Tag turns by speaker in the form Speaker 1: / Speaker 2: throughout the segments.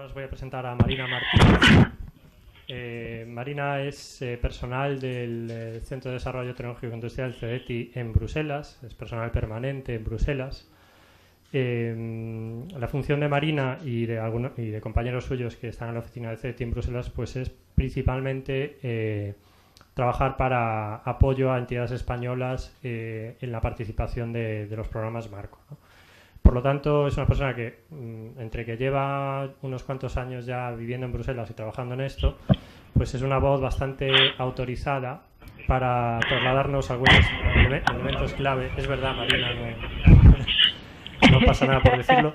Speaker 1: ahora os voy a presentar a Marina Martínez. Marina es personal del Centro de Desarrollo Tecnológico Industrial CEDETI en Bruselas, es personal permanente en Bruselas. La función de Marina y de compañeros suyos que están en la oficina de CEDETI en Bruselas pues es principalmente trabajar para apoyo a entidades españolas en la participación de los programas Marco, ¿no? Por lo tanto, es una persona que, entre que lleva unos cuantos años ya viviendo en Bruselas y trabajando en esto, pues es una voz bastante autorizada para trasladarnos algunos elementos clave. Es verdad, Marina, no pasa nada por decirlo.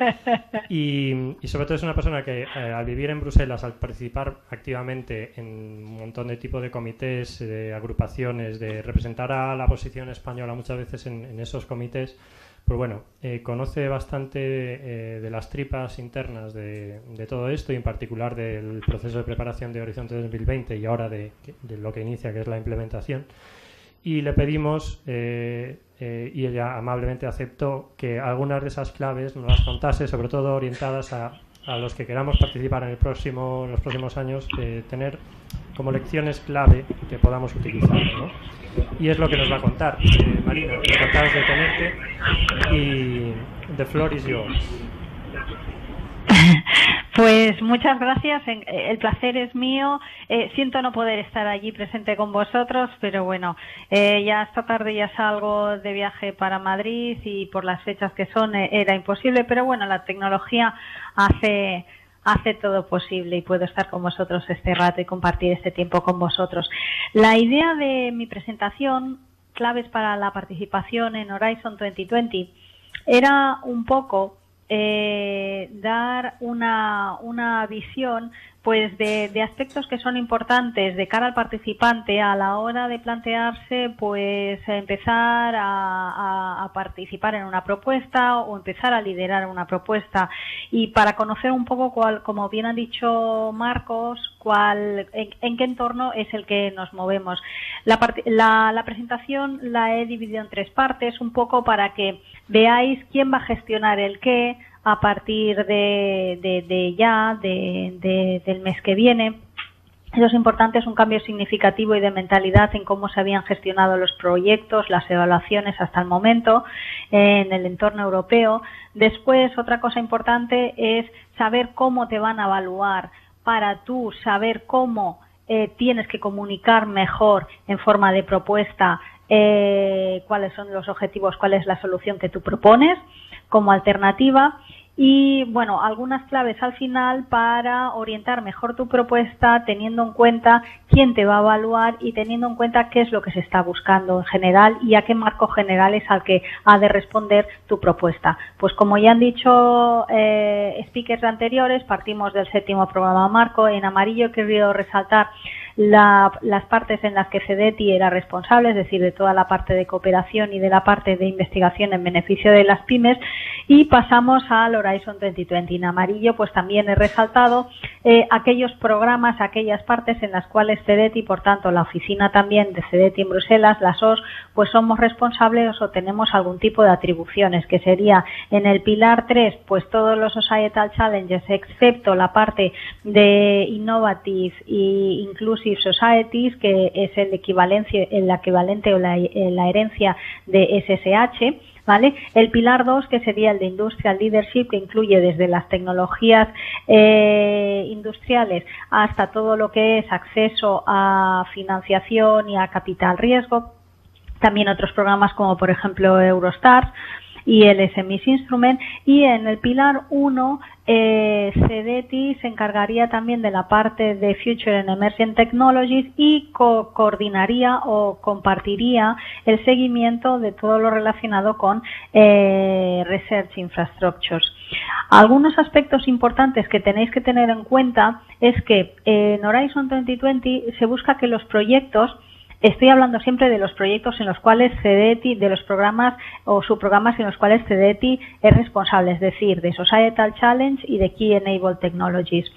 Speaker 1: Y sobre todo es una persona que al vivir en Bruselas, al participar activamente en un montón de tipos de comités, de agrupaciones, de representar a la posición española muchas veces en esos comités, pues bueno, conoce bastante de las tripas internas de todo esto y en particular del proceso de preparación de Horizonte 2020 y ahora de lo que inicia, que es la implementación. Y le pedimos, y ella amablemente aceptó, que algunas de esas claves nos las contase, sobre todo orientadas a los que queramos participar en los próximos años, tener como lecciones clave que podamos utilizar, ¿no? Y es lo que nos va a contar. Marina, encantados de tenerte y the floor is yours.
Speaker 2: Pues muchas gracias, el placer es mío. Siento no poder estar allí presente con vosotros, pero bueno, ya esta tarde ya salgo de viaje para Madrid y por las fechas que son era imposible, pero bueno, la tecnología hace todo posible y puedo estar con vosotros este rato y compartir este tiempo con vosotros. La idea de mi presentación, claves para la participación en Horizon 2020, era un poco dar una visión pues de aspectos que son importantes de cara al participante a la hora de plantearse pues empezar a participar en una propuesta o empezar a liderar una propuesta, y para conocer un poco como bien ha dicho Marcos, en qué entorno es el que nos movemos. La presentación la he dividido en tres partes, un poco para que veáis quién va a gestionar el qué a partir del mes que viene. Eso es importante, es un cambio significativo y de mentalidad en cómo se habían gestionado los proyectos, las evaluaciones hasta el momento en el entorno europeo. Después, otra cosa importante es saber cómo te van a evaluar para tú saber cómo tienes que comunicar mejor en forma de propuesta cuáles son los objetivos, cuál es la solución que tú propones como alternativa. Y bueno, algunas claves al final para orientar mejor tu propuesta, teniendo en cuenta quién te va a evaluar y teniendo en cuenta qué es lo que se está buscando en general y a qué marco general es al que ha de responder tu propuesta. Pues como ya han dicho speakers anteriores, partimos del 7º programa marco. En amarillo he querido resaltar las partes en las que CEDETI era responsable, es decir, de toda la parte de cooperación y de la parte de investigación en beneficio de las pymes, y pasamos al Horizon 2020. En amarillo pues también he resaltado aquellos programas, aquellas partes en las cuales CEDETI, por tanto la oficina también de CEDETI en Bruselas, las OS, pues somos responsables o tenemos algún tipo de atribuciones, que sería en el pilar 3 pues todos los Societal Challenges excepto la parte de Innovative e Inclusive Societies, que es el equivalente o la herencia de SSH, ¿vale? El pilar 2, que sería el de Industrial Leadership, que incluye desde las tecnologías industriales hasta todo lo que es acceso a financiación y a capital riesgo. También otros programas como por ejemplo Eurostars y el SMIS Instrument. Y en el pilar 1 CEDETI se encargaría también de la parte de Future and Emerging Technologies y coordinaría o compartiría el seguimiento de todo lo relacionado con Research Infrastructures. Algunos aspectos importantes que tenéis que tener en cuenta es que en Horizon 2020 se busca que los proyectos, estoy hablando siempre de los proyectos en los cuales CEDETI, de los programas o subprogramas en los cuales CEDETI es responsable, es decir, de Societal Challenge y de Key Enabled Technologies,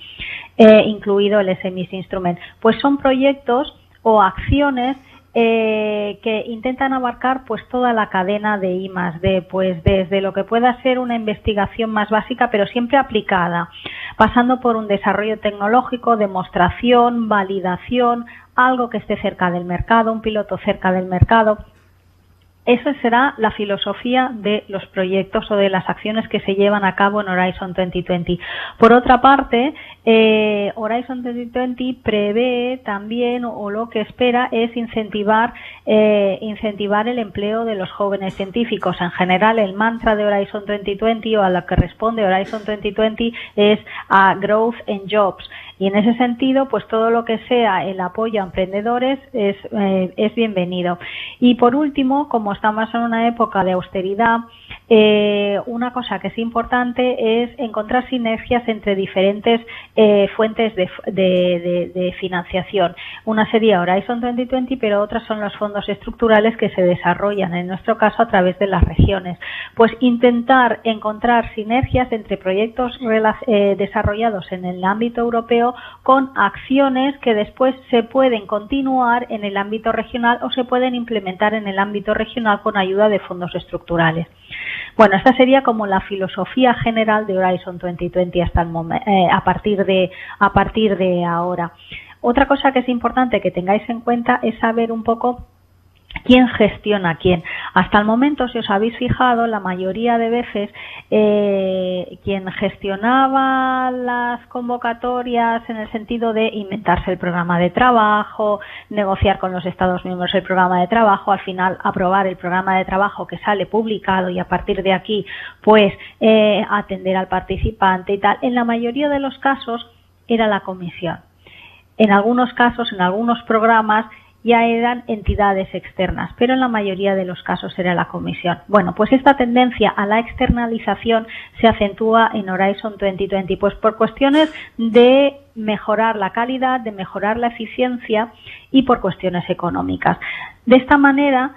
Speaker 2: incluido el SMIS Instrument. Pues son proyectos o acciones que intentan abarcar pues toda la cadena de I+D, pues desde lo que pueda ser una investigación más básica, pero siempre aplicada, pasando por un desarrollo tecnológico, demostración, validación, algo que esté cerca del mercado, un piloto cerca del mercado. Esa será la filosofía de los proyectos o de las acciones que se llevan a cabo en Horizon 2020. Por otra parte, Horizon 2020 prevé también, o lo que espera es incentivar el empleo de los jóvenes científicos. En general, el mantra de Horizon 2020 o a lo que responde Horizon 2020 es a Growth and Jobs. Y en ese sentido, pues todo lo que sea el apoyo a emprendedores es bienvenido. Y por último, como estamos en una época de austeridad, una cosa que es importante es encontrar sinergias entre diferentes fuentes de financiación. Una sería Horizon 2020, pero otras son los fondos estructurales que se desarrollan, en nuestro caso, a través de las regiones. Pues intentar encontrar sinergias entre proyectos desarrollados en el ámbito europeo con acciones que después se pueden continuar en el ámbito regional o se pueden implementar en el ámbito regional con ayuda de fondos estructurales. Bueno, esta sería como la filosofía general de Horizon 2020 hasta el momento, a partir de ahora. Otra cosa que es importante que tengáis en cuenta es saber un poco ¿quién gestiona quién? Hasta el momento, si os habéis fijado, la mayoría de veces quien gestionaba las convocatorias en el sentido de inventarse el programa de trabajo, negociar con los Estados miembros el programa de trabajo, al final aprobar el programa de trabajo que sale publicado y a partir de aquí pues atender al participante y tal, en la mayoría de los casos era la comisión. En algunos casos, en algunos programas, ya eran entidades externas, pero en la mayoría de los casos era la comisión. Bueno, pues esta tendencia a la externalización se acentúa en Horizon 2020, pues por cuestiones de mejorar la calidad, de mejorar la eficiencia y por cuestiones económicas. De esta manera,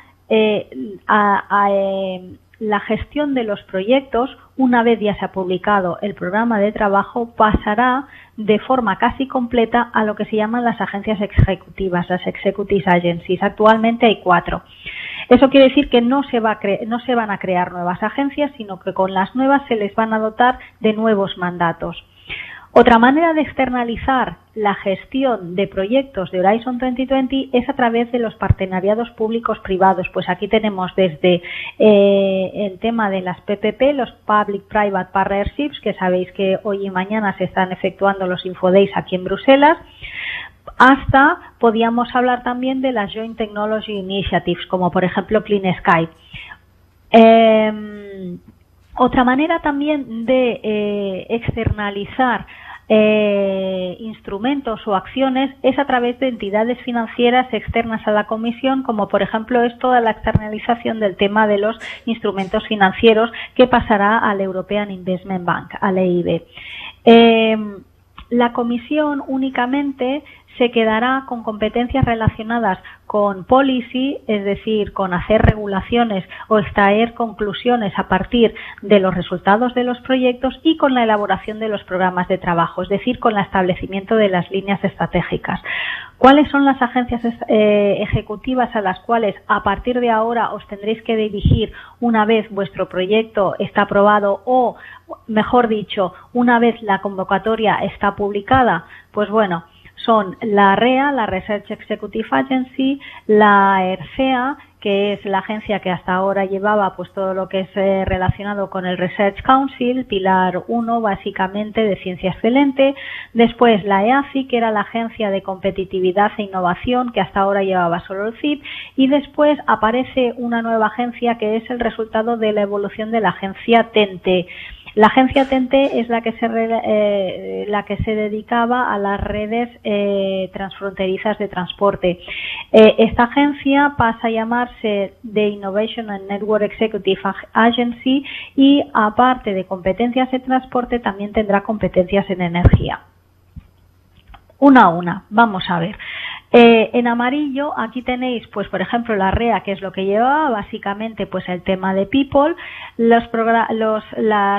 Speaker 2: la gestión de los proyectos, una vez ya se ha publicado el programa de trabajo, pasará de forma casi completa a lo que se llaman las agencias ejecutivas, las Executive Agencies. Actualmente hay 4. Eso quiere decir que no se van a crear nuevas agencias, sino que con las nuevas se les van a dotar de nuevos mandatos. Otra manera de externalizar la gestión de proyectos de Horizon 2020 es a través de los partenariados públicos-privados. Pues aquí tenemos desde el tema de las PPP, los Public-Private Partnerships, que sabéis que hoy y mañana se están efectuando los Infodays aquí en Bruselas, hasta podíamos hablar también de las Joint Technology Initiatives, como por ejemplo Clean Sky. Otra manera también de externalizar instrumentos o acciones es a través de entidades financieras externas a la Comisión, como por ejemplo es toda la externalización del tema de los instrumentos financieros que pasará al European Investment Bank, al EIB. La Comisión únicamente se quedará con competencias relacionadas con policy, es decir, con hacer regulaciones o extraer conclusiones a partir de los resultados de los proyectos, y con la elaboración de los programas de trabajo, es decir, con el establecimiento de las líneas estratégicas. ¿Cuáles son las agencias ejecutivas a las cuales a partir de ahora os tendréis que dirigir una vez vuestro proyecto está aprobado o, mejor dicho, una vez la convocatoria está publicada? Pues bueno, son la REA, la Research Executive Agency, la ERCEA, que es la agencia que hasta ahora llevaba pues todo lo que es relacionado con el Research Council, pilar 1 básicamente de ciencia excelente. Después la EACI, que era la agencia de competitividad e innovación, que hasta ahora llevaba solo el CIP. Y después aparece una nueva agencia que es el resultado de la evolución de la agencia TEN-T. La agencia TEN-T es la que se dedicaba a las redes transfronterizas de transporte. Esta agencia pasa a llamarse The Innovation and Network Executive Agency y, aparte de competencias en transporte, también tendrá competencias en energía. Una a una, vamos a ver. En amarillo aquí tenéis, pues por ejemplo, la REA, que es lo que llevaba básicamente pues el tema de People, las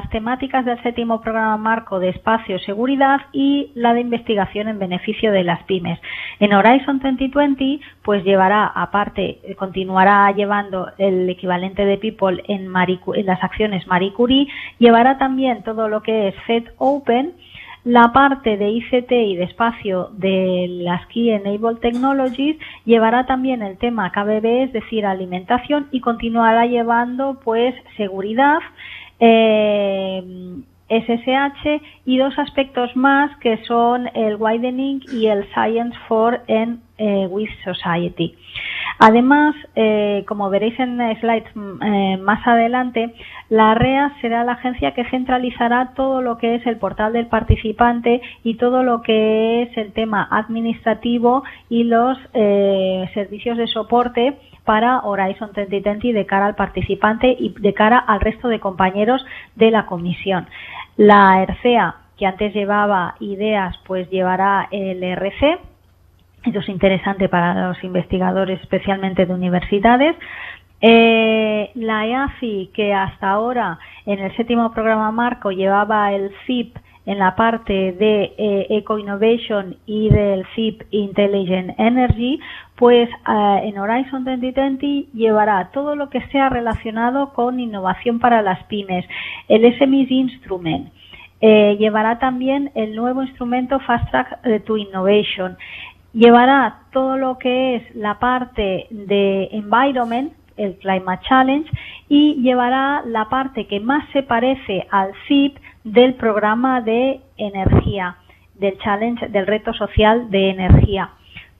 Speaker 2: temáticas del 7º programa marco de espacio y seguridad y la de investigación en beneficio de las pymes. En Horizon 2020, pues llevará, aparte, continuará llevando el equivalente de People en las acciones Marie Curie, llevará también todo lo que es FED Open, la parte de ICT y de espacio de las Key Enable Technologies, llevará también el tema KBB, es decir, alimentación, y continuará llevando pues seguridad, SSH y dos aspectos más que son el Widening y el Science for and with Society. Además, como veréis en slides más adelante, la REA será la agencia que centralizará todo lo que es el portal del participante y todo lo que es el tema administrativo y los servicios de soporte para Horizon 2020 de cara al participante y de cara al resto de compañeros de la comisión. La ERCEA, que antes llevaba ideas, pues llevará el ERC. Esto es interesante para los investigadores, especialmente de universidades. La EAFI, que hasta ahora en el 7º programa marco llevaba el CIP en la parte de Eco Innovation y del CIP Intelligent Energy, pues en Horizon 2020 llevará todo lo que sea relacionado con innovación para las pymes, el SMEs Instrument. Llevará también el nuevo instrumento Fast Track to Innovation. Llevará todo lo que es la parte de Environment, el Climate Challenge, y llevará la parte que más se parece al CIP del programa de energía, del Challenge, del reto social de energía.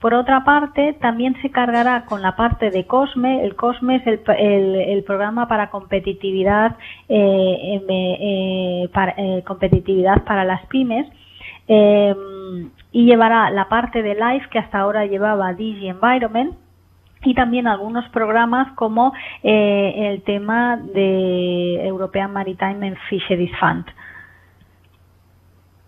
Speaker 2: Por otra parte, también se cargará con la parte de COSME. El COSME es el programa para competitividad, competitividad para las pymes. Y llevará la parte de LIFE que hasta ahora llevaba DG Environment, y también algunos programas como el tema de European Maritime and Fisheries Fund.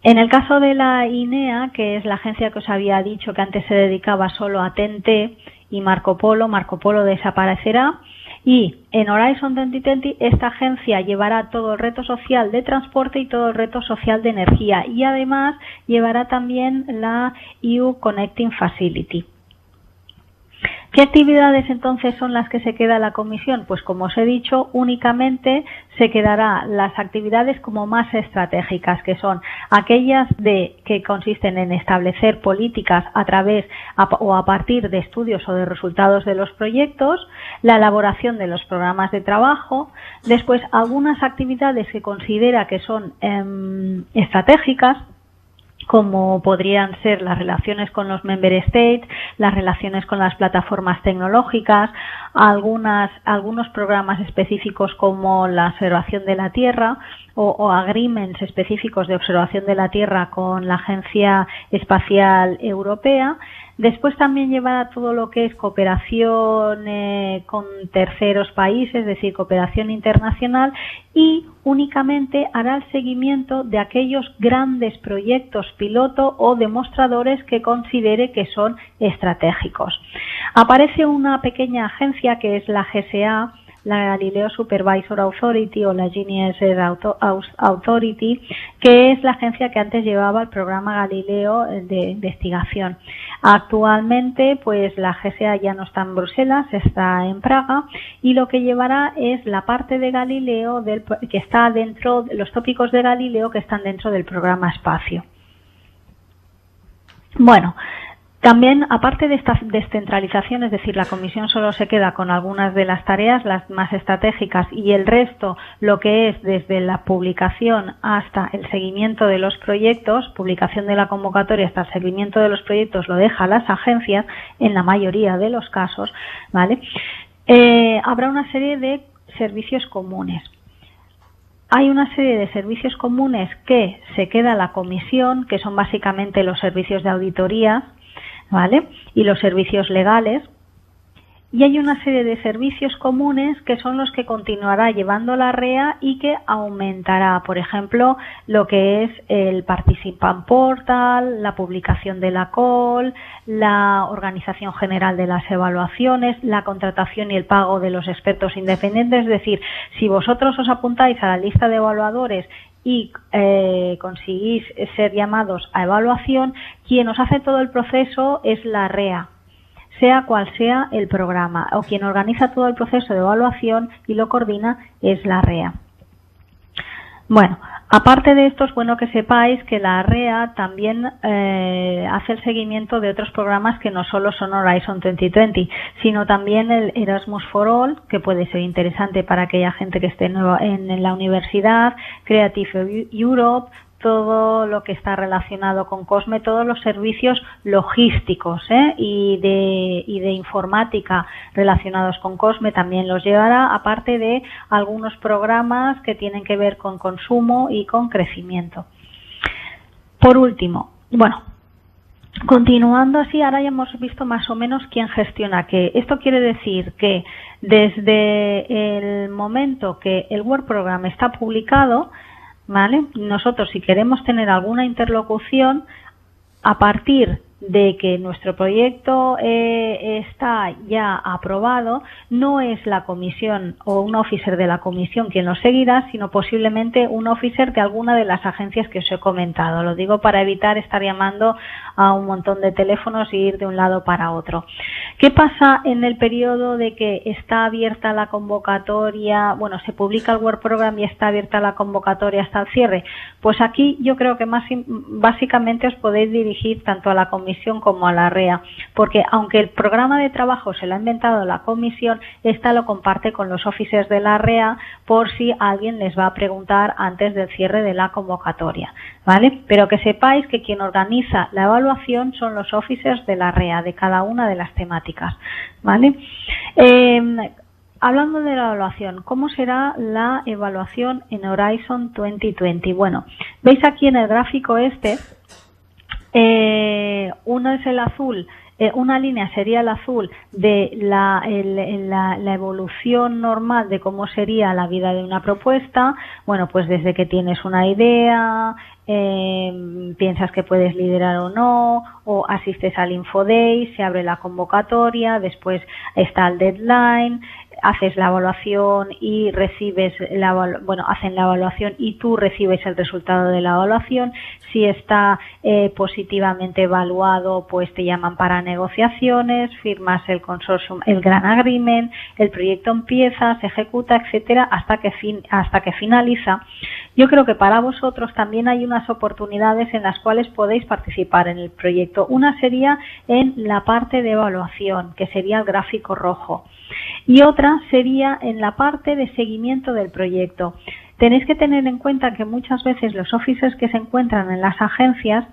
Speaker 2: En el caso de la INEA, que es la agencia que os había dicho que antes se dedicaba solo a TEN-T y Marco Polo desaparecerá. Y en Horizon 2020 esta agencia llevará todo el reto social de transporte y todo el reto social de energía, y además llevará también la EU Connecting Facility. ¿Qué actividades entonces son las que se queda la comisión? Pues como os he dicho, únicamente se quedarán las actividades como más estratégicas, que son aquellas que consisten en establecer políticas a través o a partir de estudios o de resultados de los proyectos, la elaboración de los programas de trabajo, después algunas actividades que considera que son estratégicas, como podrían ser las relaciones con los member states, las relaciones con las plataformas tecnológicas, algunos programas específicos como la observación de la Tierra o agreements específicos de observación de la Tierra con la Agencia Espacial Europea. Después también llevará todo lo que es cooperación con terceros países, es decir, cooperación internacional, y únicamente hará el seguimiento de aquellos grandes proyectos piloto o demostradores que considere que son estratégicos. Aparece una pequeña agencia que es la GSA, la Galileo Supervisor Authority o la GNSS Authority, que es la agencia que antes llevaba el programa Galileo de investigación. Actualmente, pues la GSA ya no está en Bruselas, está en Praga, y lo que llevará es la parte de Galileo que está dentro, los tópicos de Galileo que están dentro del programa Espacio. Bueno, también, aparte de esta descentralización, es decir, la comisión solo se queda con algunas de las tareas, las más estratégicas, y el resto, lo que es desde la publicación hasta el seguimiento de los proyectos, publicación de la convocatoria hasta el seguimiento de los proyectos, lo deja las agencias en la mayoría de los casos, ¿vale? Habrá una serie de servicios comunes. Hay una serie de servicios comunes que se queda la comisión, que son básicamente los servicios de auditoría, ¿vale? Y los servicios legales. Y hay una serie de servicios comunes que son los que continuará llevando la REA y que aumentará, por ejemplo, lo que es el Participant Portal, la publicación de la call, la organización general de las evaluaciones, la contratación y el pago de los expertos independientes. Es decir, si vosotros os apuntáis a la lista de evaluadores y conseguís ser llamados a evaluación, quien os hace todo el proceso es la REA, sea cual sea el programa, o quien organiza todo el proceso de evaluación y lo coordina es la REA. Bueno, aparte de esto, es bueno que sepáis que la REA también hace el seguimiento de otros programas que no solo son Horizon 2020, sino también el Erasmus for All, que puede ser interesante para aquella gente que esté en la universidad, Creative Europe, todo lo que está relacionado con COSME, todos los servicios logísticos y de informática relacionados con COSME también los llevará, aparte de algunos programas que tienen que ver con consumo y con crecimiento. Por último, bueno, continuando así, ahora ya hemos visto más o menos quién gestiona qué. Esto quiere decir que desde el momento que el Work Program está publicado, ¿vale? Nosotros, si queremos tener alguna interlocución, a partir de que nuestro proyecto está ya aprobado, no es la comisión o un officer de la comisión quien lo seguirá, sino posiblemente un officer de alguna de las agencias que os he comentado. Lo digo para evitar estar llamando a un montón de teléfonos y ir de un lado para otro. ¿Qué pasa en el periodo de que está abierta la convocatoria? Bueno, se publica el Work Program y está abierta la convocatoria hasta el cierre. Pues aquí yo creo que básicamente os podéis dirigir tanto a la comisión como a la REA, porque aunque el programa de trabajo se lo ha inventado la comisión, esta lo comparte con los officers de la REA por si alguien les va a preguntar antes del cierre de la convocatoria, ¿vale? Pero que sepáis que quien organiza la evaluación son los officers de la REA, de cada una de las temáticas, ¿vale? Hablando de la evaluación, ¿cómo será la evaluación en Horizon 2020? Bueno, veis aquí en el gráfico uno es el azul, una línea sería el azul de la evolución normal de cómo sería la vida de una propuesta. Bueno, pues desde que tienes una idea, piensas que puedes liderar o no, o asistes al Info Day, se abre la convocatoria, después está el deadline, haces la evaluación y recibes hacen la evaluación y tú recibes el resultado de la evaluación. Si está positivamente evaluado, pues te llaman para negociaciones, firmas el consortium, el Grant Agreement, el proyecto empieza, se ejecuta, etcétera, hasta que finaliza. Yo creo que para vosotros también hay unas oportunidades en las cuales podéis participar en el proyecto. Una sería en la parte de evaluación, que sería el gráfico rojo, y otra sería en la parte de seguimiento del proyecto. Tenéis que tener en cuenta que muchas veces los officers que se encuentran en las agencias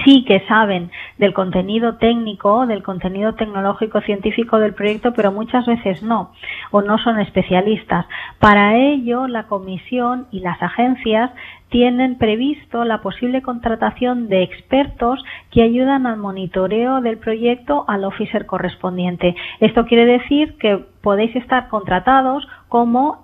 Speaker 2: sí que saben del contenido técnico, del contenido tecnológico científico del proyecto, pero muchas veces no, o no son especialistas. Para ello, la comisión y las agencias tienen previsto la posible contratación de expertos que ayudan al monitoreo del proyecto al officer correspondiente. Esto quiere decir que podéis estar contratados como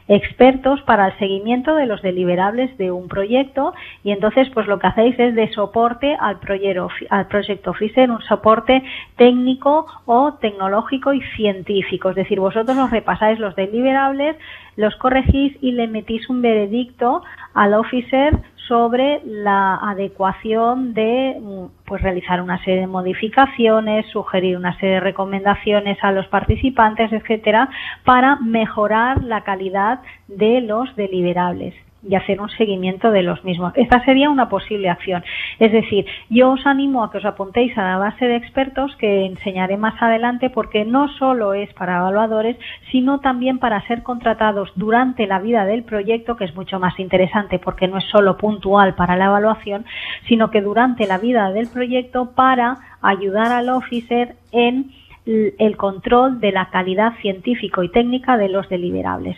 Speaker 2: expertos para el seguimiento de los deliverables de un proyecto, y entonces pues lo que hacéis es de soporte al project officer, un soporte técnico o tecnológico y científico. Es decir, vosotros os repasáis los deliverables, los corregís y le emitís un veredicto al officer sobre la adecuación de pues realizar una serie de modificaciones, sugerir una serie de recomendaciones a los participantes, etcétera, para mejorar la calidad de los deliverables y hacer un seguimiento de los mismos. Esta sería una posible acción. Es decir, yo os animo a que os apuntéis a la base de expertos que enseñaré más adelante, porque no solo es para evaluadores, sino también para ser contratados durante la vida del proyecto, que es mucho más interesante porque no es solo puntual para la evaluación, sino que durante la vida del proyecto para ayudar al officer en el control de la calidad científico y técnica de los deliverables.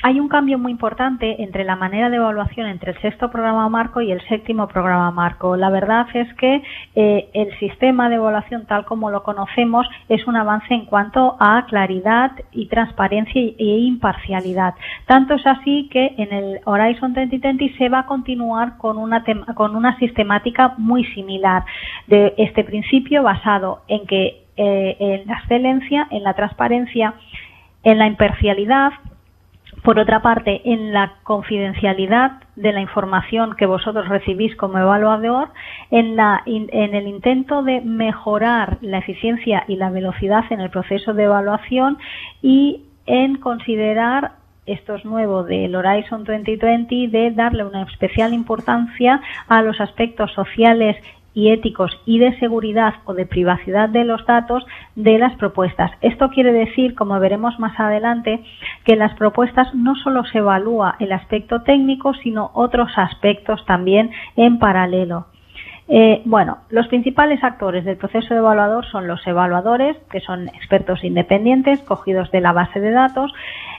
Speaker 2: Hay un cambio muy importante entre la manera de evaluación entre el sexto programa marco y el séptimo programa marco. La verdad es que el sistema de evaluación tal como lo conocemos es un avance en cuanto a claridad y transparencia e imparcialidad. Tanto es así que en el Horizon 2020 se va a continuar con una sistemática muy similar de este principio, basado en que en la excelencia, en la transparencia, en la imparcialidad Por otra parte, en la confidencialidad de la información que vosotros recibís como evaluador, en el intento de mejorar la eficiencia y la velocidad en el proceso de evaluación y en considerar, esto es nuevo del Horizon 2020, de darle una especial importancia a los aspectos sociales y éticos y de seguridad o de privacidad de los datos de las propuestas. Esto quiere decir, como veremos más adelante, que en las propuestas no solo se evalúa el aspecto técnico, sino otros aspectos también en paralelo. Los principales actores del proceso evaluador son los evaluadores, que son expertos independientes cogidos de la base de datos,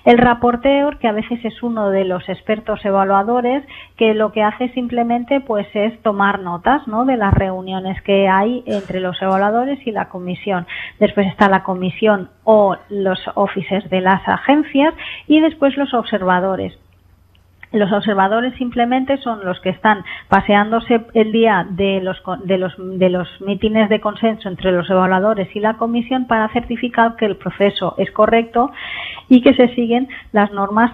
Speaker 2: el reporter, que a veces es uno de los expertos evaluadores, que lo que hace simplemente pues es tomar notas, ¿no?, de las reuniones que hay entre los evaluadores y la comisión. Después está la comisión o los officers de las agencias y después los observadores. Los observadores simplemente son los que están paseándose el día de los mítines de consenso entre los evaluadores y la comisión para certificar que el proceso es correcto y que se siguen las normas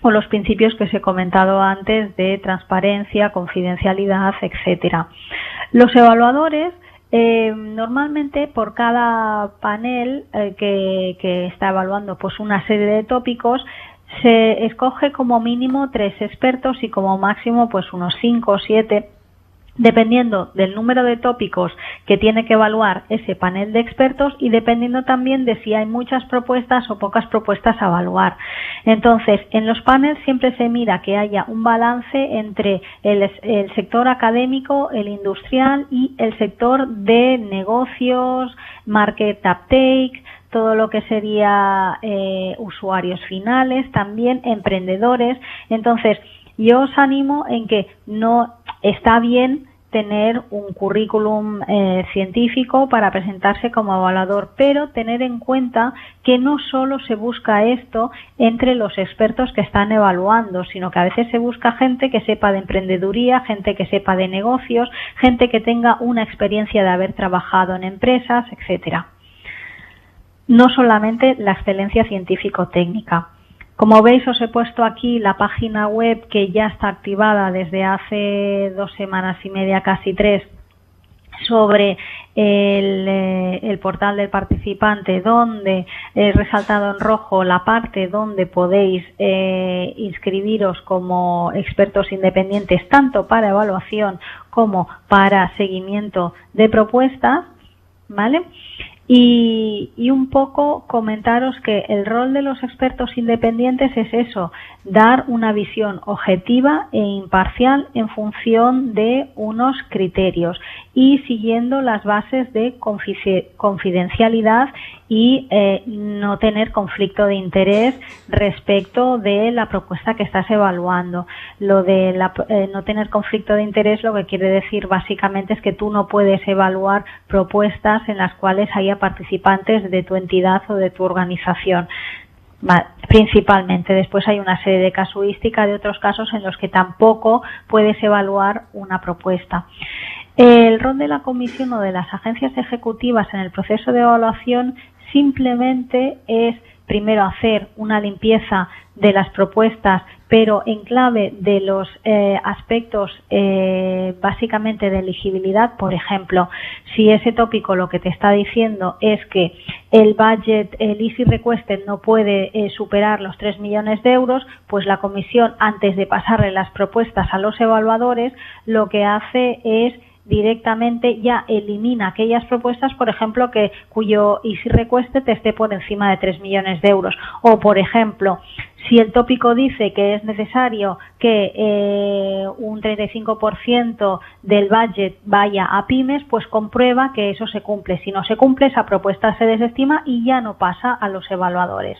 Speaker 2: o los principios que os he comentado antes de transparencia, confidencialidad, etcétera. Los evaluadores normalmente por cada panel que está evaluando pues una serie de tópicos, se escoge como mínimo 3 expertos y como máximo pues unos 5 o 7, dependiendo del número de tópicos que tiene que evaluar ese panel de expertos y dependiendo también de si hay muchas propuestas o pocas propuestas a evaluar. Entonces, en los paneles siempre se mira que haya un balance entre el sector académico, el industrial y el sector de negocios, market uptake, todo lo que sería usuarios finales, también emprendedores. Entonces, yo os animo en que no está bien tener un currículum científico para presentarse como evaluador, pero tener en cuenta que no solo se busca esto entre los expertos que están evaluando, sino que a veces se busca gente que sepa de emprendeduría, gente que sepa de negocios, gente que tenga una experiencia de haber trabajado en empresas, etcétera. No solamente la excelencia científico-técnica. Como veis, os he puesto aquí la página web que ya está activada desde hace 2 semanas y media, casi 3, sobre el portal del participante, donde he resaltado en rojo la parte donde podéis inscribiros como expertos independientes, tanto para evaluación como para seguimiento de propuestas, ¿vale? Y un poco comentaros que el rol de los expertos independientes es eso, dar una visión objetiva e imparcial en función de unos criterios y siguiendo las bases de confidencialidad y no tener conflicto de interés respecto de la propuesta que estás evaluando. Lo de no tener conflicto de interés lo que quiere decir básicamente es que tú no puedes evaluar propuestas en las cuales haya participantes de tu entidad o de tu organización. Principalmente. Después hay una serie de casuística de otros casos en los que tampoco puedes evaluar una propuesta. El rol de la comisión o de las agencias ejecutivas en el proceso de evaluación simplemente es primero hacer una limpieza de las propuestas, pero en clave de los aspectos básicamente de elegibilidad. Por ejemplo, si ese tópico lo que te está diciendo es que el budget, el easy requested no puede superar los 3 millones de euros, pues la comisión, antes de pasarle las propuestas a los evaluadores, lo que hace es directamente ya elimina aquellas propuestas, por ejemplo, cuyo easy requested esté por encima de 3 millones de euros. O, por ejemplo, si el tópico dice que es necesario que un 35% del budget vaya a pymes, pues comprueba que eso se cumple. Si no se cumple, esa propuesta se desestima y ya no pasa a los evaluadores.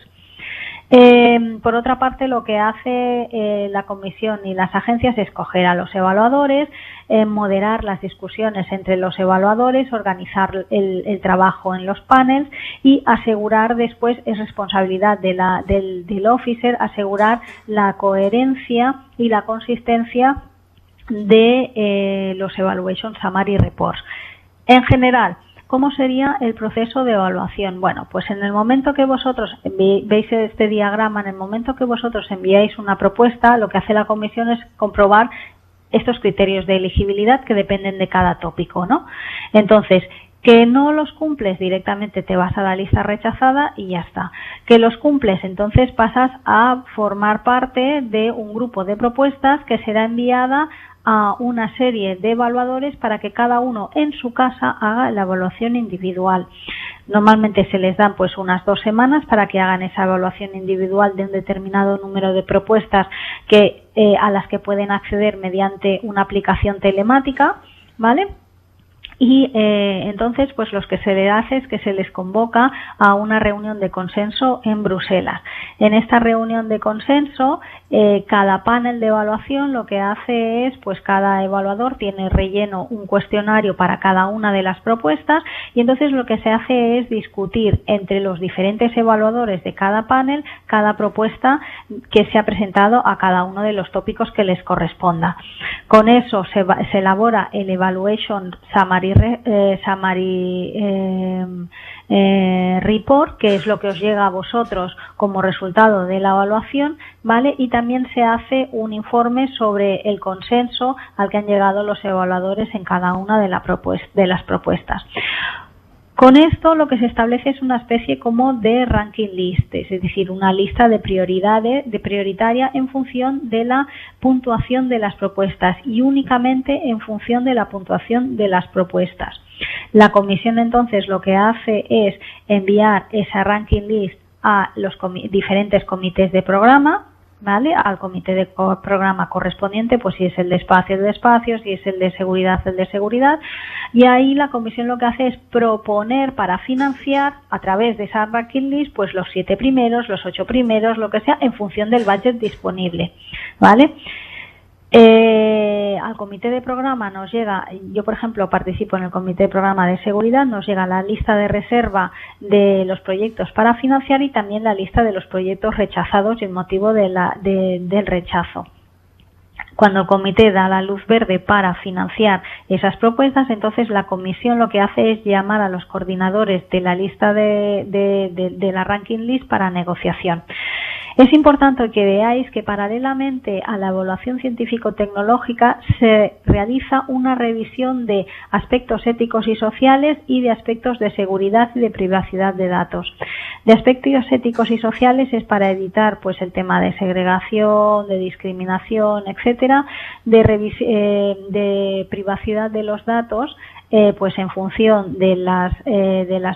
Speaker 2: Por otra parte, lo que hace la comisión y las agencias es escoger a los evaluadores, moderar las discusiones entre los evaluadores, organizar el trabajo en los panels y asegurar después, es responsabilidad del officer, asegurar la coherencia y la consistencia de los Evaluation Summary Reports. En general, ¿cómo sería el proceso de evaluación? Bueno, pues en el momento que vosotros veis este diagrama, en el momento que vosotros enviáis una propuesta, lo que hace la comisión es comprobar estos criterios de elegibilidad que dependen de cada tópico, ¿no? Entonces, que no los cumples, directamente te vas a la lista rechazada y ya está. Que los cumples, entonces pasas a formar parte de un grupo de propuestas que será enviada a una serie de evaluadores para que cada uno en su casa haga la evaluación individual. Normalmente se les dan pues unas 2 semanas para que hagan esa evaluación individual de un determinado número de propuestas que a las que pueden acceder mediante una aplicación telemática, ¿vale? Y entonces pues los que se les hace es que se les convoca a una reunión de consenso en Bruselas. En esta reunión de consenso cada panel de evaluación lo que hace es, pues cada evaluador tiene relleno un cuestionario para cada una de las propuestas y entonces lo que se hace es discutir entre los diferentes evaluadores de cada panel cada propuesta que se ha presentado a cada uno de los tópicos que les corresponda. Con eso se elabora el Evaluation Summary Report, que es lo que os llega a vosotros como resultado de la evaluación, ¿vale? Y también se hace un informe sobre el consenso al que han llegado los evaluadores en cada una de las propuestas. Con esto lo que se establece es una especie como de ranking list, es decir, una lista de prioritaria en función de la puntuación de las propuestas y únicamente en función de la puntuación de las propuestas. La comisión entonces lo que hace es enviar esa ranking list a los diferentes comités de programa, ¿vale? Al comité de programa correspondiente, pues si es el de espacio, el de espacio, si es el de seguridad, el de seguridad, y ahí la comisión lo que hace es proponer para financiar a través de esa ranking list pues los 7 primeros, los 8 primeros, lo que sea, en función del budget disponible, ¿vale? Al comité de programa nos llega, yo por ejemplo participo en el comité de programa de seguridad, nos llega la lista de reserva de los proyectos para financiar y también la lista de los proyectos rechazados y el motivo del rechazo. Cuando el comité da la luz verde para financiar esas propuestas, entonces la comisión lo que hace es llamar a los coordinadores de la lista de la ranking list para negociación. Es importante que veáis que paralelamente a la evaluación científico-tecnológica se realiza una revisión de aspectos éticos y sociales y de aspectos de seguridad y de privacidad de datos. De aspectos éticos y sociales es para evitar pues el tema de segregación, de discriminación, etcétera, de privacidad de los datos. Pues en función de las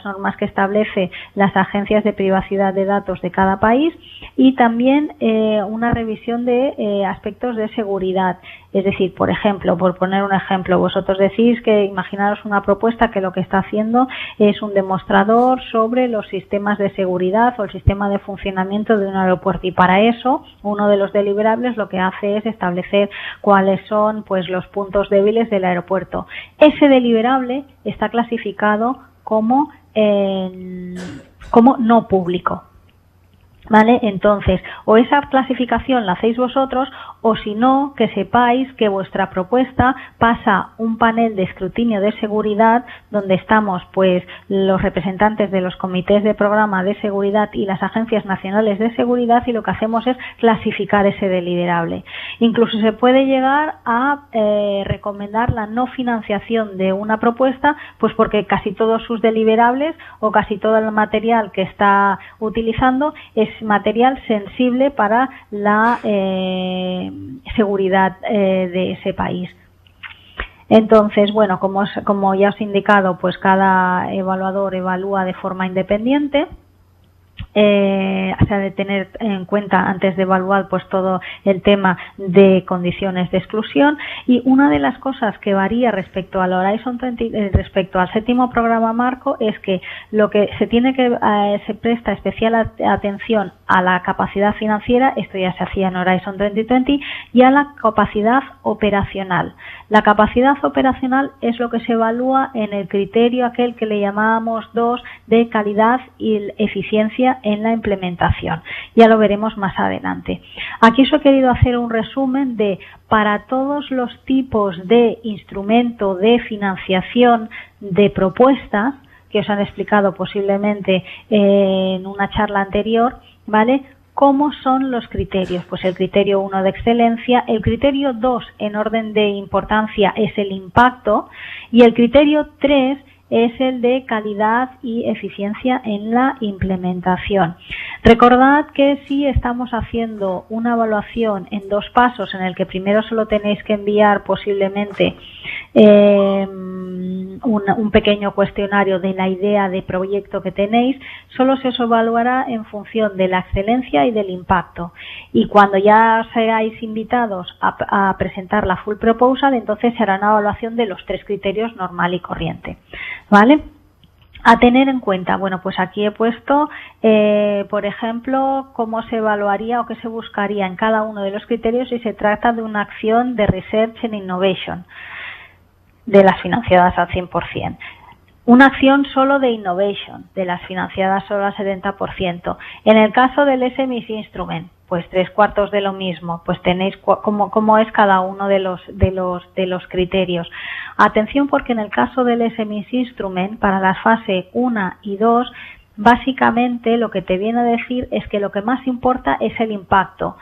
Speaker 2: normas que establece las agencias de privacidad de datos de cada país y también una revisión de aspectos de seguridad. Es decir, por ejemplo, por poner un ejemplo, vosotros decís que imaginaros una propuesta que lo que está haciendo es un demostrador sobre los sistemas de seguridad o el sistema de funcionamiento de un aeropuerto y para eso uno de los deliberables lo que hace es establecer cuáles son pues los puntos débiles del aeropuerto. Ese deliberable está clasificado como no público. ¿Vale? Entonces, o esa clasificación la hacéis vosotros o si no, que sepáis que vuestra propuesta pasa un panel de escrutinio de seguridad donde estamos pues los representantes de los comités de programa de seguridad y las agencias nacionales de seguridad y lo que hacemos es clasificar ese deliberable. Incluso se puede llegar a recomendar la no financiación de una propuesta pues porque casi todos sus deliberables o casi todo el material que está utilizando es material sensible para la seguridad de ese país. Entonces, bueno, como ya os he indicado, pues cada evaluador evalúa de forma independiente. Se ha de tener en cuenta antes de evaluar pues todo el tema de condiciones de exclusión y una de las cosas que varía respecto al Horizon 20, respecto al 7º programa marco es que lo que se presta especial atención a la capacidad financiera, esto ya se hacía en Horizon 2020, y a la capacidad operacional. La capacidad operacional es lo que se evalúa en el criterio aquel que le llamábamos 2 de calidad y eficiencia en la implementación. Ya lo veremos más adelante. Aquí os he querido hacer un resumen de para todos los tipos de instrumento de financiación de propuestas, que os han explicado posiblemente en una charla anterior, ¿vale? ¿Cómo son los criterios? Pues el criterio 1 de excelencia, el criterio 2 en orden de importancia es el impacto y el criterio 3 es el de calidad y eficiencia en la implementación. Recordad que si estamos haciendo una evaluación en 2 pasos, en el que primero solo tenéis que enviar posiblemente un pequeño cuestionario de la idea de proyecto que tenéis, solo se os evaluará en función de la excelencia y del impacto. Y cuando ya seáis invitados a presentar la full proposal, entonces se hará una evaluación de los 3 criterios normal y corriente. ¿Vale? A tener en cuenta, bueno, pues aquí he puesto, por ejemplo, cómo se evaluaría o qué se buscaría en cada uno de los criterios si se trata de una acción de Research and Innovation, de las financiadas al 100%. Una acción solo de Innovation, de las financiadas solo al 70%. En el caso del SMIS Instrument, pues 3/4 de lo mismo, pues tenéis cómo es cada uno de los criterios. Atención, porque en el caso del SMIS Instrument, para las fases 1 y 2, básicamente lo que te viene a decir es que lo que más importa es el impacto.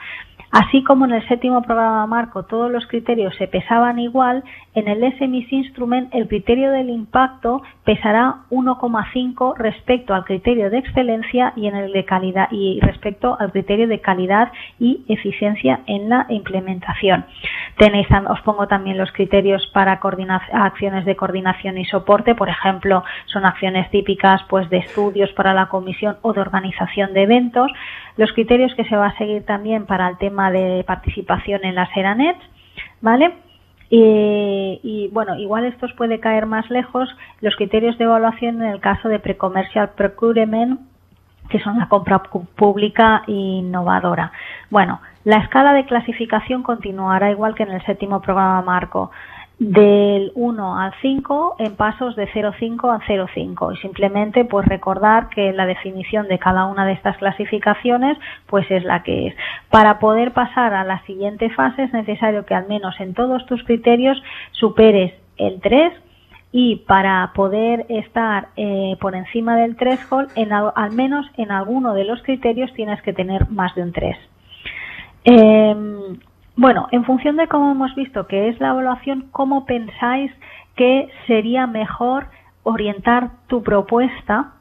Speaker 2: Así como en el 7º programa marco todos los criterios se pesaban igual, en el SMIS Instrument el criterio del impacto pesará 1,5 respecto al criterio de excelencia y en el de calidad y respecto al criterio de calidad y eficiencia en la implementación. Os pongo también los criterios para acciones de coordinación y soporte, por ejemplo, son acciones típicas pues de estudios para la comisión o de organización de eventos. Los criterios que se va a seguir también para el tema de participación en las ERANETs, ¿vale? Y bueno, igual esto os puede caer más lejos, los criterios de evaluación en el caso de pre-commercial procurement, que son la compra pública innovadora. Bueno, la escala de clasificación continuará igual que en el 7º programa marco, del 1 al 5 en pasos de 0,5 a 0,5 y simplemente pues recordar que la definición de cada una de estas clasificaciones pues es la que es. Para poder pasar a la siguiente fase es necesario que al menos en todos tus criterios superes el 3 y para poder estar por encima del threshold, al menos en alguno de los criterios tienes que tener más de un 3. Bueno, en función de cómo hemos visto que es la evaluación, ¿cómo pensáis que sería mejor orientar tu propuesta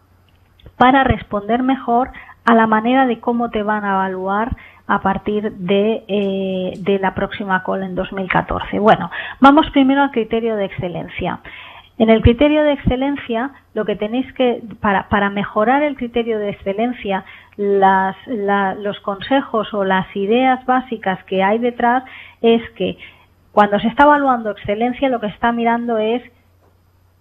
Speaker 2: para responder mejor a la manera de cómo te van a evaluar a partir de la próxima call en 2014? Bueno, vamos primero al criterio de excelencia. En el criterio de excelencia, lo que tenéis que, para mejorar el criterio de excelencia, los consejos o las ideas básicas que hay detrás es que cuando se está evaluando excelencia, lo que se está mirando es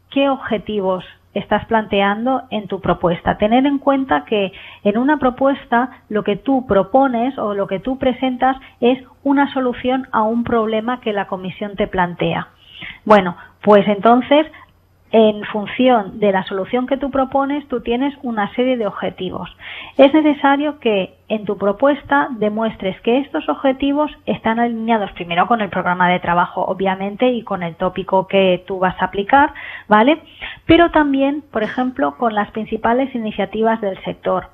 Speaker 2: qué objetivos estás planteando en tu propuesta. Tener en cuenta que en una propuesta lo que tú propones o lo que tú presentas es una solución a un problema que la comisión te plantea. Bueno, pues entonces, en función de la solución que tú propones, tú tienes una serie de objetivos. Es necesario que en tu propuesta demuestres que estos objetivos están alineados primero con el programa de trabajo, obviamente, y con el tópico que tú vas a aplicar, ¿vale? Pero también, por ejemplo, con las principales iniciativas del sector.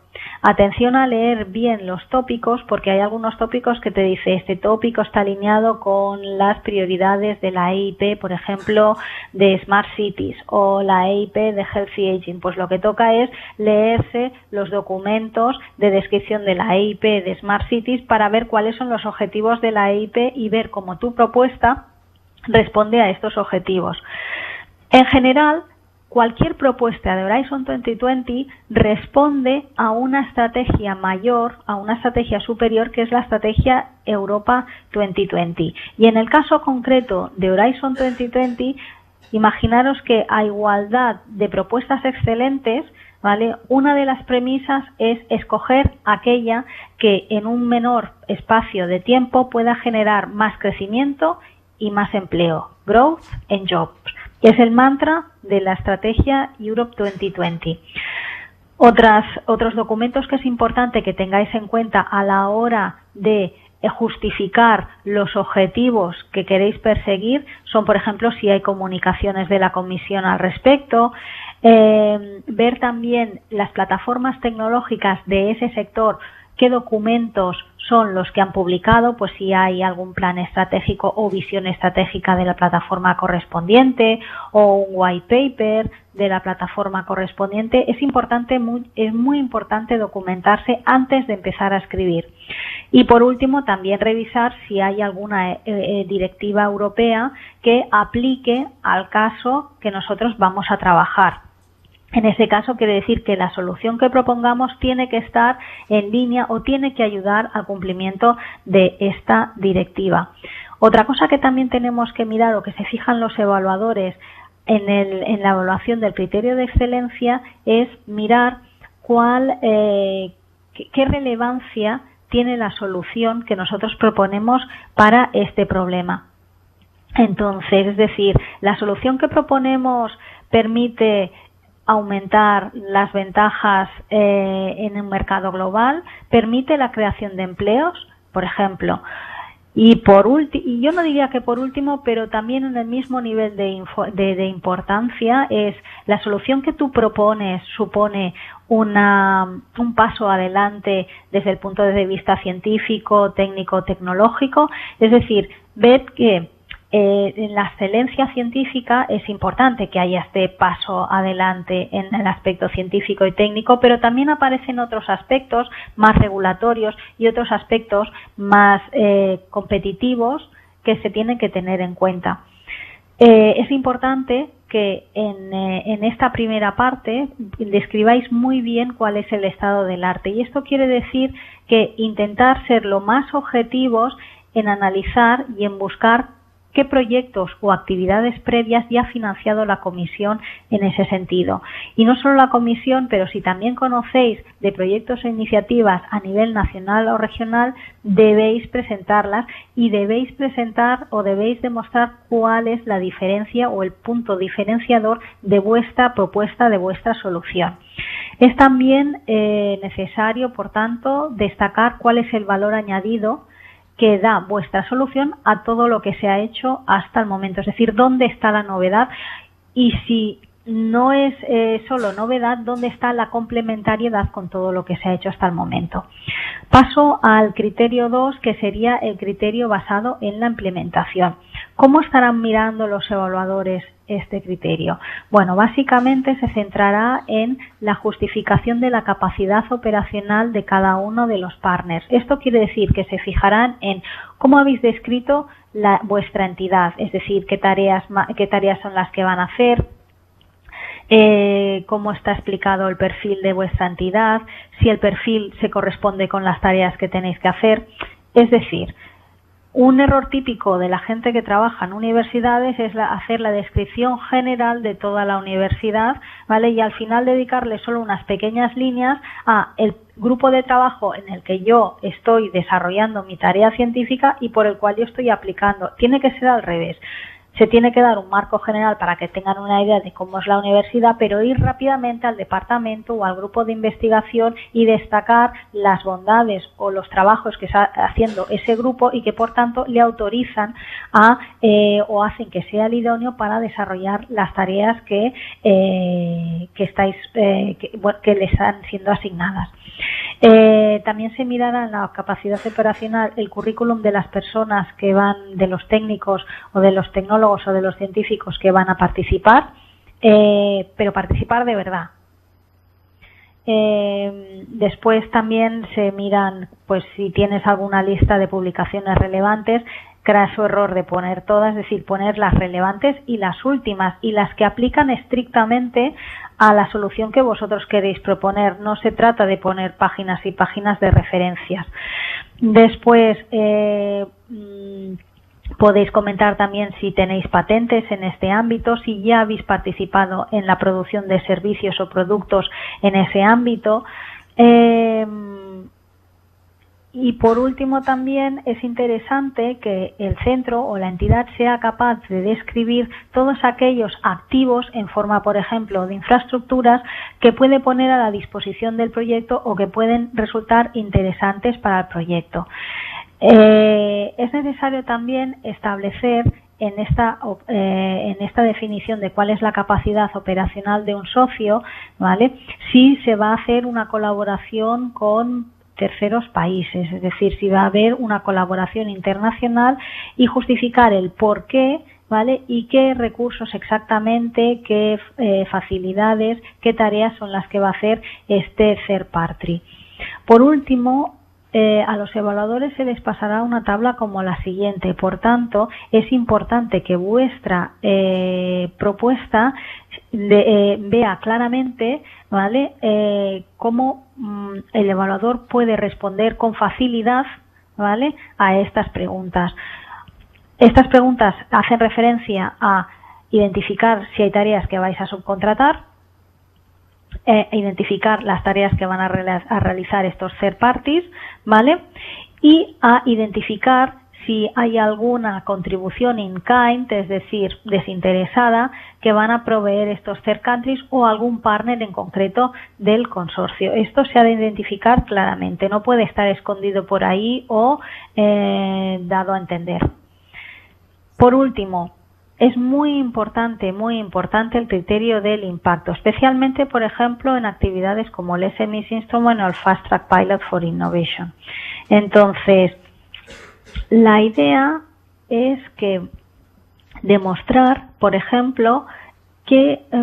Speaker 2: Atención a leer bien los tópicos, porque hay algunos tópicos que te dice este tópico está alineado con las prioridades de la EIP, por ejemplo, de Smart Cities o la EIP de Healthy Aging. Pues lo que toca es leerse los documentos de descripción de la EIP de Smart Cities para ver cuáles son los objetivos de la EIP y ver cómo tu propuesta responde a estos objetivos. En general, cualquier propuesta de Horizon 2020 responde a una estrategia mayor, a una estrategia superior, que es la estrategia Europa 2020. Y en el caso concreto de Horizon 2020, imaginaros que a igualdad de propuestas excelentes, ¿vale? Una de las premisas es escoger aquella que en un menor espacio de tiempo pueda generar más crecimiento y más empleo. Growth and Jobs. Es el mantra de la estrategia Europe 2020. Otros documentos que es importante que tengáis en cuenta a la hora de justificar los objetivos que queréis perseguir son, por ejemplo, si hay comunicaciones de la Comisión al respecto, ver también las plataformas tecnológicas de ese sector, qué documentos son los que han publicado, pues si hay algún plan estratégico o visión estratégica de la plataforma correspondiente o un white paper de la plataforma correspondiente. Es muy importante documentarse antes de empezar a escribir. Y por último, también revisar si hay alguna directiva europea que aplique al caso que nosotros vamos a trabajar. En ese caso quiere decir que la solución que propongamos tiene que estar en línea o tiene que ayudar al cumplimiento de esta directiva. Otra cosa que también tenemos que mirar o que se fijan los evaluadores en la evaluación del criterio de excelencia es mirar qué relevancia tiene la solución que nosotros proponemos para este problema. Entonces, es decir, la solución que proponemos permite aumentar las ventajas en un mercado global, permite la creación de empleos, por ejemplo. Y yo no diría que por último, pero también en el mismo nivel de importancia es la solución que tú propones supone un paso adelante desde el punto de vista científico, técnico, tecnológico. Es decir, ved que en la excelencia científica es importante que haya este paso adelante en el aspecto científico y técnico, pero también aparecen otros aspectos más regulatorios y otros aspectos más competitivos que se tienen que tener en cuenta. Es importante que en esta primera parte describáis muy bien cuál es el estado del arte, y esto quiere decir que intentar ser lo más objetivos en analizar y en buscar qué proyectos o actividades previas ya ha financiado la Comisión en ese sentido. Y no solo la Comisión, pero si también conocéis de proyectos e iniciativas a nivel nacional o regional, debéis presentarlas y debéis presentar o debéis demostrar cuál es la diferencia o el punto diferenciador de vuestra propuesta, de vuestra solución. Es también necesario, por tanto, destacar cuál es el valor añadido que da vuestra solución a todo lo que se ha hecho hasta el momento, es decir, dónde está la novedad y si no es solo novedad, dónde está la complementariedad con todo lo que se ha hecho hasta el momento. Paso al criterio 2, que sería el criterio basado en la implementación. ¿Cómo estarán mirando los evaluadores este criterio? Bueno, básicamente se centrará en la justificación de la capacidad operacional de cada uno de los partners. Esto quiere decir que se fijarán en cómo habéis descrito vuestra entidad, es decir, qué tareas son las que van a hacer, cómo está explicado el perfil de vuestra entidad, si el perfil se corresponde con las tareas que tenéis que hacer. Es decir, un error típico de la gente que trabaja en universidades es hacer la descripción general de toda la universidad, ¿vale? Y al final dedicarle solo unas pequeñas líneas a el grupo de trabajo en el que yo estoy desarrollando mi tarea científica y por el cual yo estoy aplicando. Tiene que ser al revés. Se tiene que dar un marco general para que tengan una idea de cómo es la universidad, pero ir rápidamente al departamento o al grupo de investigación y destacar las bondades o los trabajos que está haciendo ese grupo y que por tanto le autorizan o hacen que sea el idóneo para desarrollar las tareas que le están siendo asignadas. También se mirará en la capacidad operacional el currículum de las personas que van, de los técnicos o de los tecnólogos o de los científicos que van a participar, pero participar de verdad. Después también se miran, pues si tienes alguna lista de publicaciones relevantes, craso error de poner todas, es decir, poner las relevantes y las últimas y las que aplican estrictamente a la solución que vosotros queréis proponer. No se trata de poner páginas y páginas de referencias. Después podéis comentar también si tenéis patentes en este ámbito, si ya habéis participado en la producción de servicios o productos en ese ámbito. Y por último también es interesante que el centro o la entidad sea capaz de describir todos aquellos activos en forma, por ejemplo, de infraestructuras que puede poner a la disposición del proyecto o que pueden resultar interesantes para el proyecto. Es necesario también establecer en esta definición de cuál es la capacidad operacional de un socio, ¿vale? Si se va a hacer una colaboración con terceros países, es decir, si va a haber una colaboración internacional y justificar el por qué, ¿vale? Y qué recursos exactamente, qué facilidades, qué tareas son las que va a hacer este third party. Por último, a los evaluadores se les pasará una tabla como la siguiente. Por tanto, es importante que vuestra propuesta vea claramente, ¿vale? Cómo el evaluador puede responder con facilidad, ¿vale?, a estas preguntas. Estas preguntas hacen referencia a identificar si hay tareas que vais a subcontratar, identificar las tareas que van a realizar estos third parties, ¿vale? Y a identificar si hay alguna contribución in kind, es decir, desinteresada, que van a proveer estos third countries o algún partner en concreto del consorcio. Esto se ha de identificar claramente, no puede estar escondido por ahí o dado a entender. Por último, es muy importante el criterio del impacto, especialmente, por ejemplo, en actividades como el SMEs Instrument o el Fast Track Pilot for Innovation. Entonces, la idea es que demostrar, por ejemplo,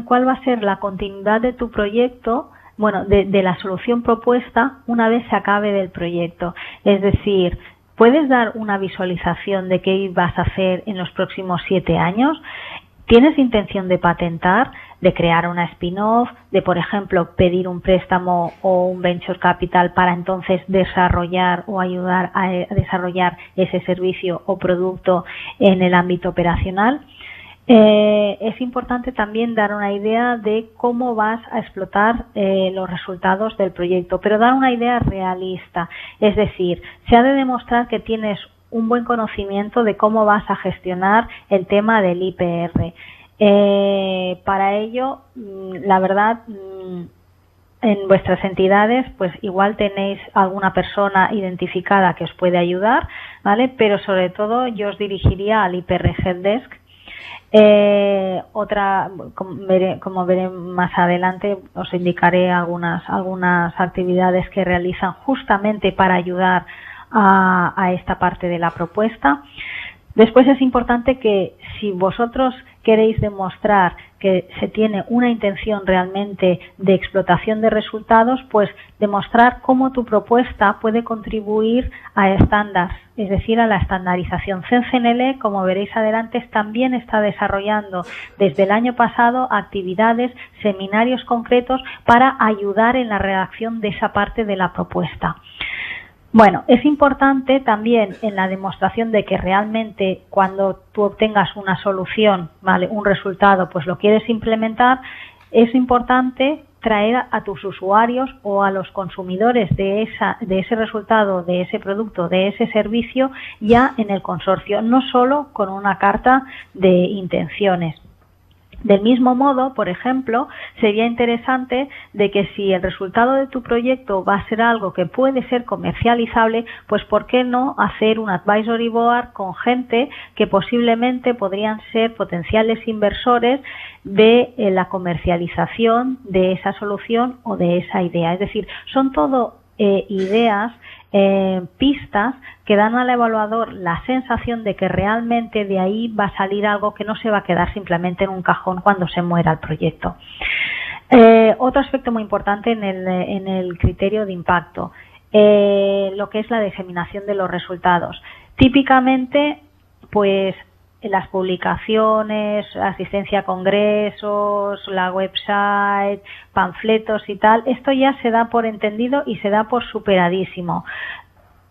Speaker 2: cuál va a ser la continuidad de tu proyecto, bueno, de la solución propuesta una vez se acabe del proyecto. Es decir, ¿puedes dar una visualización de qué vas a hacer en los próximos 7 años? ¿Tienes intención de patentar, de crear una spin-off, de, por ejemplo, pedir un préstamo o un venture capital para entonces desarrollar o ayudar a desarrollar ese servicio o producto en el ámbito operacional? Es importante también dar una idea de cómo vas a explotar los resultados del proyecto, pero dar una idea realista. Es decir, se ha de demostrar que tienes un buen conocimiento de cómo vas a gestionar el tema del IPR. Para ello, la verdad, en vuestras entidades, pues igual tenéis alguna persona identificada que os puede ayudar, ¿vale? Pero sobre todo yo os dirigiría al IPR Helpdesk. Como veré más adelante, os indicaré algunas actividades que realizan justamente para ayudar a esta parte de la propuesta. Después es importante que si vosotros queréis demostrar que se tiene una intención realmente de explotación de resultados, pues demostrar cómo tu propuesta puede contribuir a estándares, es decir, a la estandarización. CNCNL, como veréis adelante, también está desarrollando desde el año pasado actividades, seminarios concretos para ayudar en la redacción de esa parte de la propuesta. Bueno, es importante también en la demostración de que realmente cuando tú obtengas una solución, ¿vale?, un resultado, pues lo quieres implementar, es importante traer a tus usuarios o a los consumidores de ese resultado, de ese producto, de ese servicio ya en el consorcio, no solo con una carta de intenciones. Del mismo modo, por ejemplo, sería interesante de que si el resultado de tu proyecto va a ser algo que puede ser comercializable, pues ¿por qué no hacer un advisory board con gente que posiblemente podrían ser potenciales inversores de la comercialización de esa solución o de esa idea? Es decir, son todo ideas, pistas que dan al evaluador la sensación de que realmente de ahí va a salir algo que no se va a quedar simplemente en un cajón cuando se muera el proyecto. Otro aspecto muy importante en el criterio de impacto, lo que es la diseminación de los resultados. Típicamente, pues las publicaciones, asistencia a congresos, la website, panfletos y tal, esto ya se da por entendido y se da por superadísimo.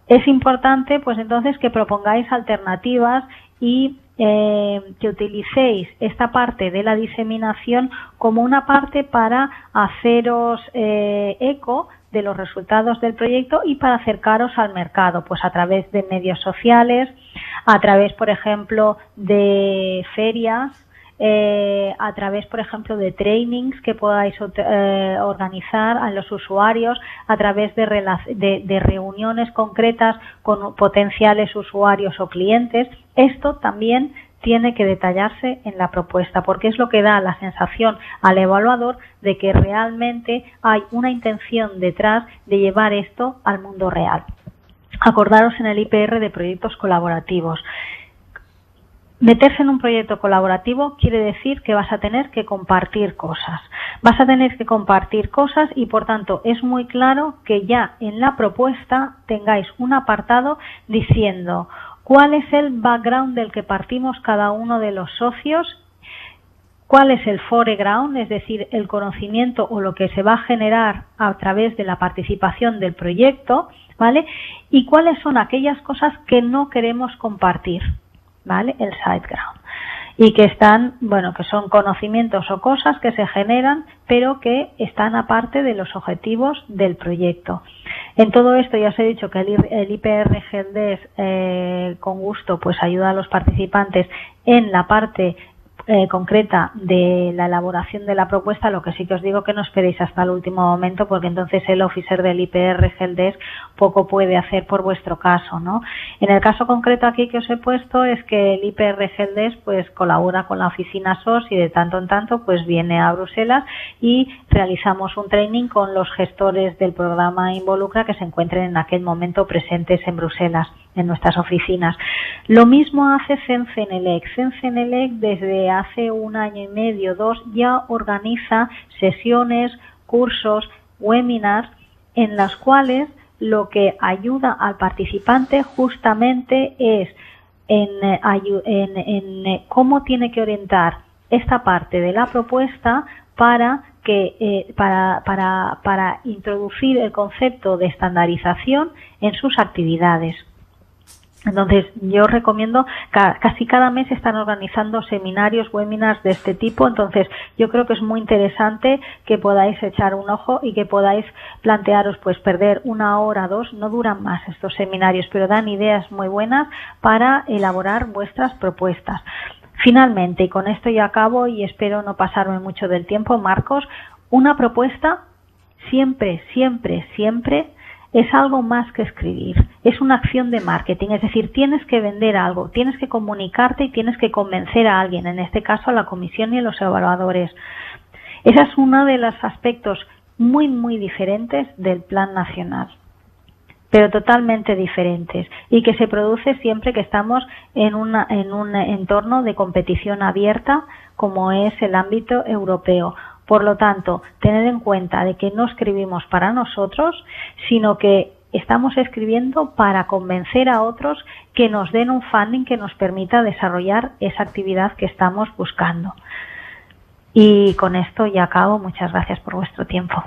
Speaker 2: Es importante, pues entonces, que propongáis alternativas y que utilicéis esta parte de la diseminación como una parte para haceros eco de los resultados del proyecto y para acercaros al mercado, pues a través de medios sociales, a través, por ejemplo, de ferias, a través, por ejemplo, de trainings que podáis organizar a los usuarios, a través de reuniones concretas con potenciales usuarios o clientes. Esto también tiene que detallarse en la propuesta, porque es lo que da la sensación al evaluador de que realmente hay una intención detrás de llevar esto al mundo real. Acordaros en el IPR de proyectos colaborativos. Meterse en un proyecto colaborativo quiere decir que vas a tener que compartir cosas. Vas a tener que compartir cosas y, por tanto, es muy claro que ya en la propuesta tengáis un apartado diciendo cuál es el background del que partimos cada uno de los socios, cuál es el foreground, es decir, el conocimiento o lo que se va a generar a través de la participación del proyecto, ¿vale? Y cuáles son aquellas cosas que no queremos compartir, ¿vale? El sideground. Y que están, bueno, que son conocimientos o cosas que se generan, pero que están aparte de los objetivos del proyecto. En todo esto ya os he dicho que el IPR Helpdesk con gusto pues ayuda a los participantes en la parte concreta de la elaboración de la propuesta. Lo que sí que os digo que no esperéis hasta el último momento, porque entonces el officer del IPR Helpdesk poco puede hacer por vuestro caso, ¿no? En el caso concreto aquí que os he puesto es que el IPR Helpdesk pues colabora con la oficina SOS y de tanto en tanto pues viene a Bruselas y realizamos un training con los gestores del programa Involucra que se encuentren en aquel momento presentes en Bruselas, en nuestras oficinas. Lo mismo hace CENCENELEC. CENCENELEC desde hace 1 año y medio, 2, ya organiza sesiones, cursos, webinars en las cuales lo que ayuda al participante justamente es en cómo tiene que orientar esta parte de la propuesta para introducir el concepto de estandarización en sus actividades. Entonces, yo os recomiendo, casi cada mes están organizando seminarios, webinars de este tipo. Entonces, yo creo que es muy interesante que podáis echar un ojo y que podáis plantearos, pues, perder 1 hora, 2, no duran más estos seminarios, pero dan ideas muy buenas para elaborar vuestras propuestas. Finalmente, y con esto ya acabo y espero no pasarme mucho del tiempo, Marcos, una propuesta siempre, siempre, siempre es algo más que escribir, es una acción de marketing, es decir, tienes que vender algo, tienes que comunicarte y tienes que convencer a alguien, en este caso a la comisión y a los evaluadores. Ese es uno de los aspectos muy, muy diferentes del plan nacional, pero totalmente diferentes, y que se produce siempre que estamos en un entorno de competición abierta como es el ámbito europeo. Por lo tanto, tened en cuenta de que no escribimos para nosotros, sino que estamos escribiendo para convencer a otros que nos den un funding que nos permita desarrollar esa actividad que estamos buscando. Y con esto ya acabo. Muchas gracias por vuestro tiempo.